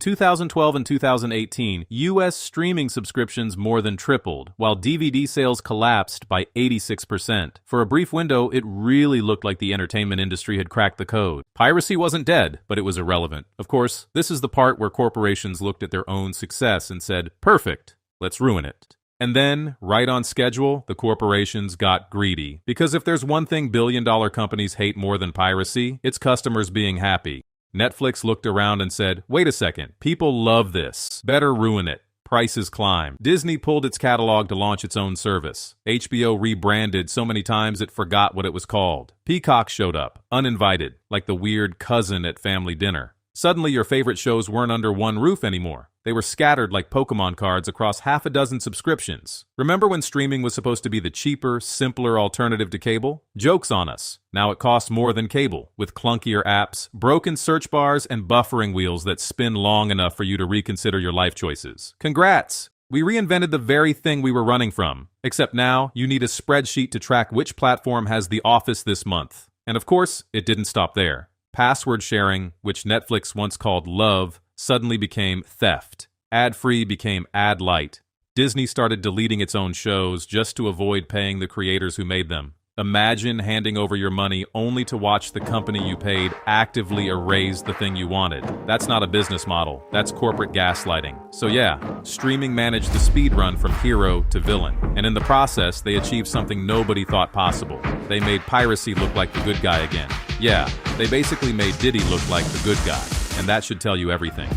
2012 and 2018, U.S. streaming subscriptions more than tripled, while DVD sales collapsed by 86%. For a brief window, it really looked like the entertainment industry had cracked the code. Piracy wasn't dead, but it was irrelevant. Of course, this is the part where corporations looked at their own success and said, "Perfect, let's ruin it." And then, right on schedule, the corporations got greedy. Because if there's one thing billion-dollar companies hate more than piracy, it's customers being happy. Netflix looked around and said, "Wait a second, people love this. Better ruin it." Prices climbed. Disney pulled its catalog to launch its own service. HBO rebranded so many times it forgot what it was called. Peacock showed up, uninvited, like the weird cousin at family dinner. Suddenly your favorite shows weren't under one roof anymore. They were scattered like Pokemon cards across half a dozen subscriptions. Remember when streaming was supposed to be the cheaper, simpler alternative to cable? Joke's on us. Now it costs more than cable, with clunkier apps, broken search bars, and buffering wheels that spin long enough for you to reconsider your life choices. Congrats! We reinvented the very thing we were running from. Except now, you need a spreadsheet to track which platform has The Office this month. And of course, it didn't stop there. Password sharing, which Netflix once called love, suddenly became theft. Ad-free became ad-light. Disney started deleting its own shows just to avoid paying the creators who made them. Imagine handing over your money only to watch the company you paid actively erase the thing you wanted. That's not a business model. That's corporate gaslighting. So yeah, streaming managed the speed run from hero to villain. And in the process, they achieved something nobody thought possible. They made piracy look like the good guy again. Yeah, they basically made Diddy look like the good guy. And that should tell you everything.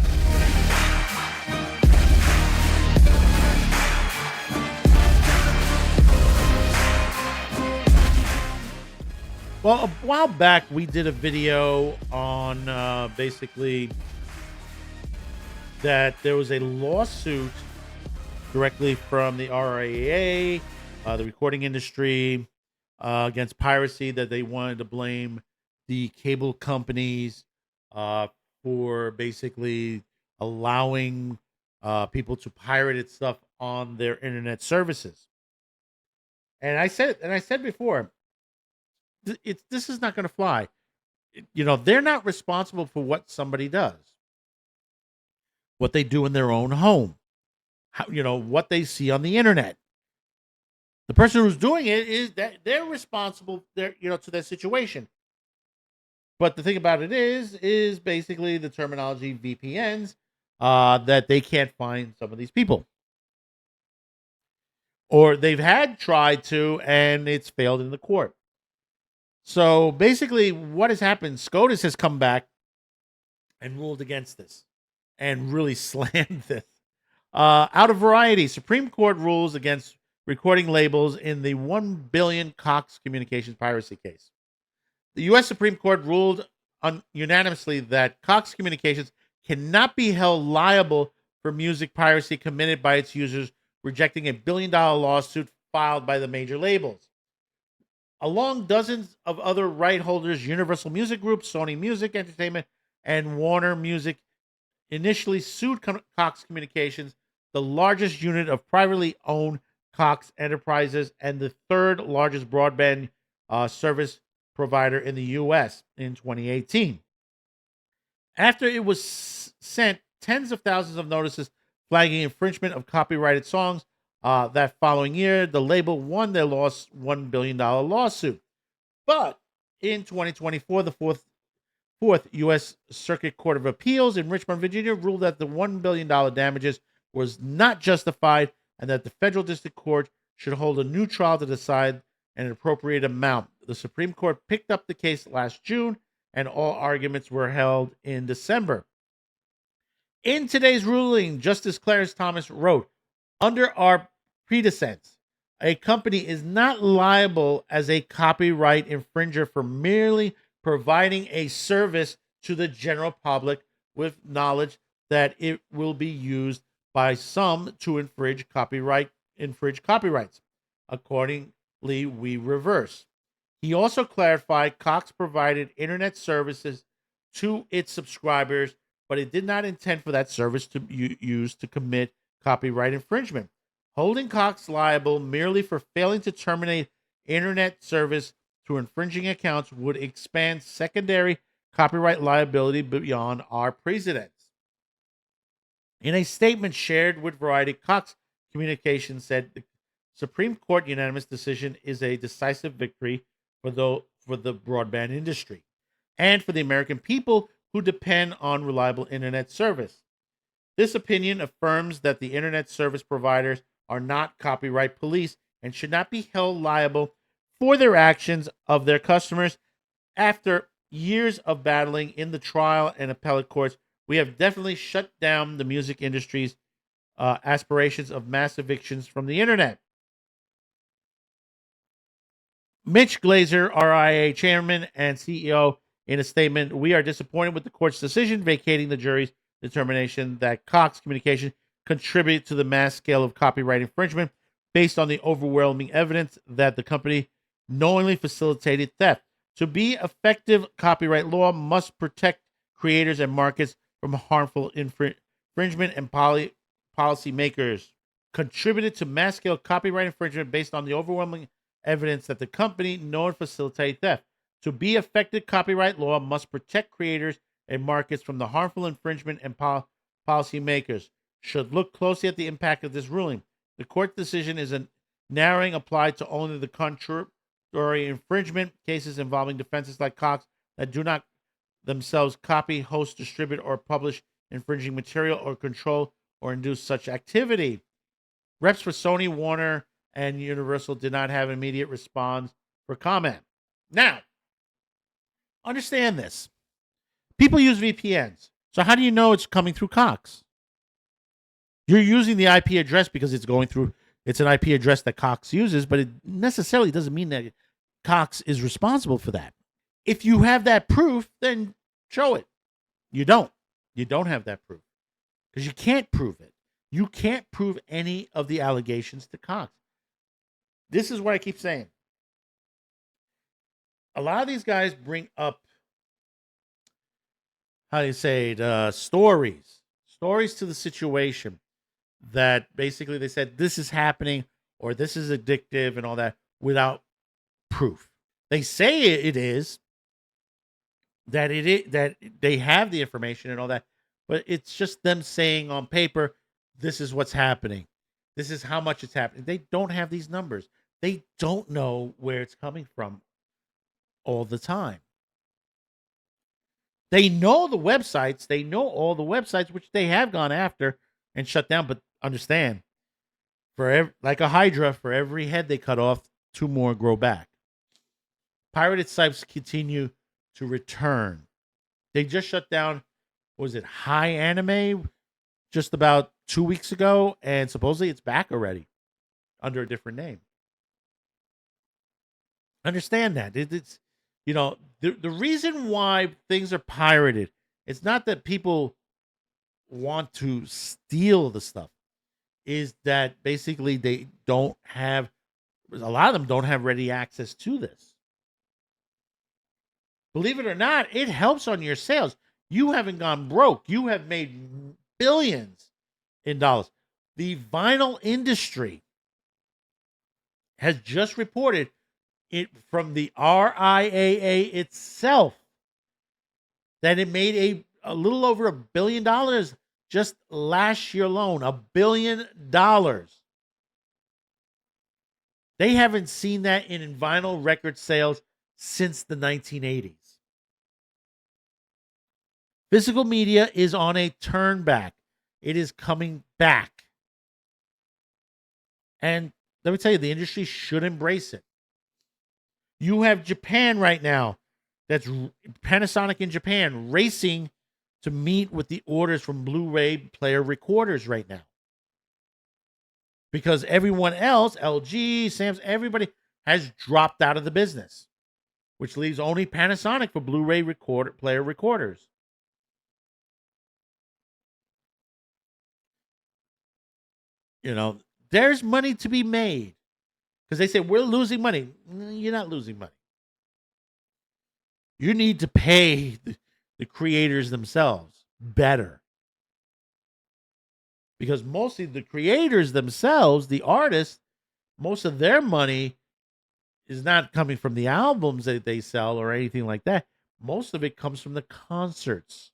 Well, a while back, we did a video on basically that there was a lawsuit directly from the RIAA, the recording industry, against piracy, that they wanted to blame the cable companies for basically allowing people to pirate its stuff on their internet services. And I said before, this is not going to fly. They're not responsible for what somebody does, what they do in their own home, what they see on the internet. The person who's doing it is that they're responsible, to their situation. But the thing about it is basically the terminology VPNs, that they can't find some of these people, or they've had tried to, and it's failed in the court. So basically what has happened, SCOTUS has come back and ruled against this and really slammed this. Out of variety, Supreme Court rules against recording labels in the 1 billion Cox Communications piracy case. The U.S. Supreme Court ruled unanimously that Cox Communications cannot be held liable for music piracy committed by its users, rejecting a $1 billion lawsuit filed by the major labels. Along dozens of other right holders, Universal Music Group, Sony Music Entertainment, and Warner Music initially sued Cox Communications, the largest unit of privately owned Cox enterprises and the third largest broadband service provider in the U.S. in 2018. After it was sent tens of thousands of notices flagging infringement of copyrighted songs, that following year, the label won their $1 billion lawsuit. But in 2024, the fourth U.S. Circuit Court of Appeals in Richmond, Virginia, ruled that the $1 billion damages was not justified and that the federal district court should hold a new trial to decide an appropriate amount. The Supreme Court picked up the case last June, and all arguments were held in December. In today's ruling, Justice Clarence Thomas wrote, "Under our precedents, a company is not liable as a copyright infringer for merely providing a service to the general public with knowledge that it will be used by some to infringe copyrights. Accordingly, we reverse." He also clarified Cox provided internet services to its subscribers, but it did not intend for that service to be used to commit copyright infringement. Holding Cox liable merely for failing to terminate internet service through infringing accounts would expand secondary copyright liability beyond our precedents. In a statement shared with Variety, Cox Communications said the Supreme Court unanimous decision is a decisive victory for the broadband industry and for the American people who depend on reliable internet service. This opinion affirms that the internet service providers are not copyright police and should not be held liable for their actions of their customers. After years of battling in the trial and appellate courts, we have definitely shut down the music industry's aspirations of mass evictions from the internet. Mitch Glazer, RIA chairman and CEO, in a statement, we are disappointed with the court's decision vacating the jury's determination that Cox Communication contributed to the mass scale of copyright infringement based on the overwhelming evidence that the company knowingly facilitated theft. To be effective, copyright law must protect creators and markets from harmful infringement, and policymakers contributed to mass scale copyright infringement based on the overwhelming evidence that the company knowingly facilitated theft. To be effective, copyright law must protect creators and markets from the harmful infringement, and policymakers should look closely at the impact of this ruling. The court decision is a narrowing applied to only the contributory infringement cases involving defenses like Cox that do not themselves copy, host, distribute, or publish infringing material or control or induce such activity. Reps for Sony, Warner, and Universal did not have an immediate response for comment. Now, understand this. People use VPNs. So how do you know it's coming through Cox? You're using the IP address because it's going through, it's an IP address that Cox uses, but it necessarily doesn't mean that Cox is responsible for that. If you have that proof, then show it. You don't. You don't have that proof because you can't prove it. You can't prove any of the allegations to Cox. This is what I keep saying. A lot of these guys bring up, how do you say it, stories to the situation that basically they said this is happening or this is addictive and all that without proof. They say it is, that they have the information and all that, but it's just them saying on paper, this is what's happening. This is how much it's happening. They don't have these numbers. They don't know where it's coming from all the time. They know the websites. They know all the websites, which they have gone after and shut down. But understand, like a hydra, for every head they cut off, 2 more grow back. Pirated sites continue to return. They just shut down, was it High Anime, just about 2 weeks ago, and supposedly it's back already under a different name. Understand that. It's, the reason why things are pirated, it's not that people want to steal the stuff, is that basically they don't have, a lot of them don't have ready access to this. Believe it or not, it helps on your sales. You haven't gone broke. You have made billions in dollars. The vinyl industry has just reported it from the RIAA itself that it made a little over $1 billion just last year alone. $1 billion. They haven't seen that in vinyl record sales since the 1980s. Physical media is on a turn back. It is coming back. And let me tell you, the industry should embrace it. You have Japan right now, that's Panasonic in Japan, racing to meet with the orders from Blu-ray player recorders right now. Because everyone else, LG, Samsung, everybody has dropped out of the business, which leaves only Panasonic for Blu-ray player recorders. There's money to be made. Because they say, we're losing money. You're not losing money. You need to pay the creators themselves better. Because mostly the creators themselves, the artists, most of their money is not coming from the albums that they sell or anything like that. Most of it comes from the concerts,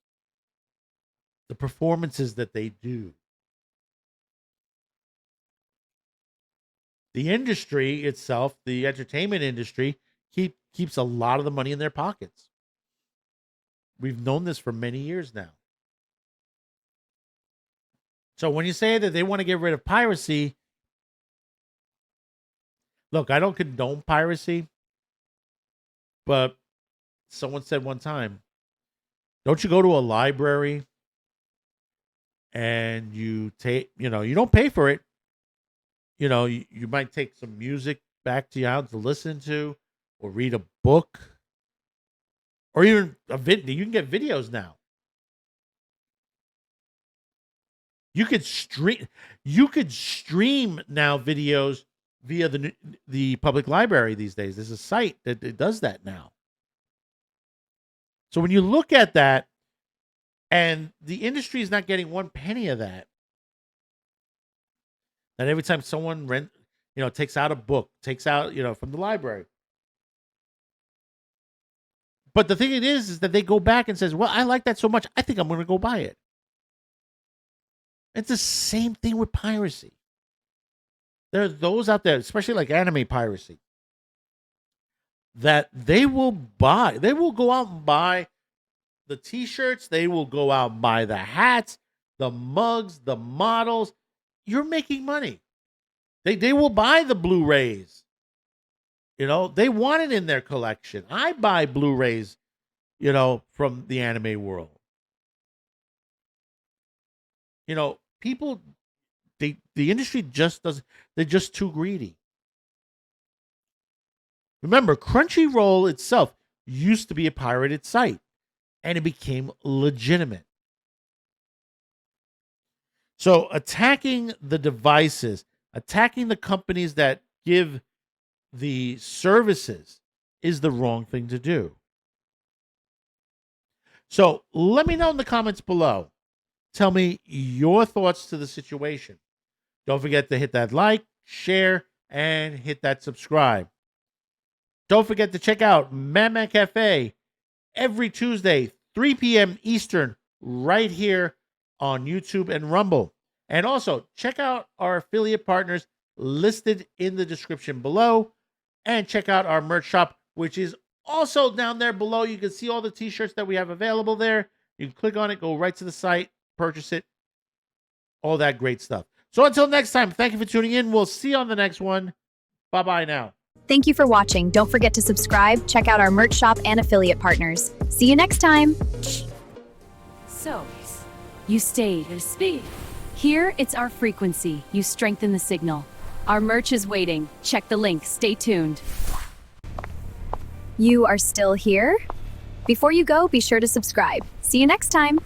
the performances that they do. the industry itself, the entertainment industry, keeps a lot of the money in their pockets. We've known this for many years now. So when you say that they want to get rid of piracy, look, I don't condone piracy, but someone said one time, don't you go to a library and you take, you don't pay for it. You might take some music back to your house to listen to, or read a book, or even a video. You can get videos now. You could stream now videos via the public library these days. There's a site that does that now. So when you look at that, and the industry is not getting one penny of that, that every time someone takes out a book, takes out, from the library. But the thing is that they go back and says, well, I like that so much, I think I'm going to go buy it. It's the same thing with piracy. There are those out there, especially like anime piracy, that they will go out and buy the t-shirts, they will go out and buy the hats, the mugs, the models. You're making money. They will buy the Blu-rays. They want it in their collection. I buy Blu-rays, from the anime world. People, the industry just doesn't, they're just too greedy. Remember, Crunchyroll itself used to be a pirated site, and it became legitimate. So attacking the devices, attacking the companies that give the services is the wrong thing to do. So let me know in the comments below. Tell me your thoughts to the situation. Don't forget to hit that like, share, and hit that subscribe. Don't forget to check out Mama Cafe every Tuesday, 3 p.m. Eastern, right here on YouTube and Rumble. And also, check out our affiliate partners listed in the description below. And check out our merch shop, which is also down there below. You can see all the t-shirts that we have available there. You can click on it, go right to the site, purchase it, all that great stuff. So until next time, thank you for tuning in. We'll see you on the next one. Bye-bye now. Thank you for watching. Don't forget to subscribe, check out our merch shop and affiliate partners. See you next time. So, you stayed at a speed. Here, it's our frequency. You strengthen the signal. Our merch is waiting. Check the link. Stay tuned. You are still here? Before you go, be sure to subscribe. See you next time.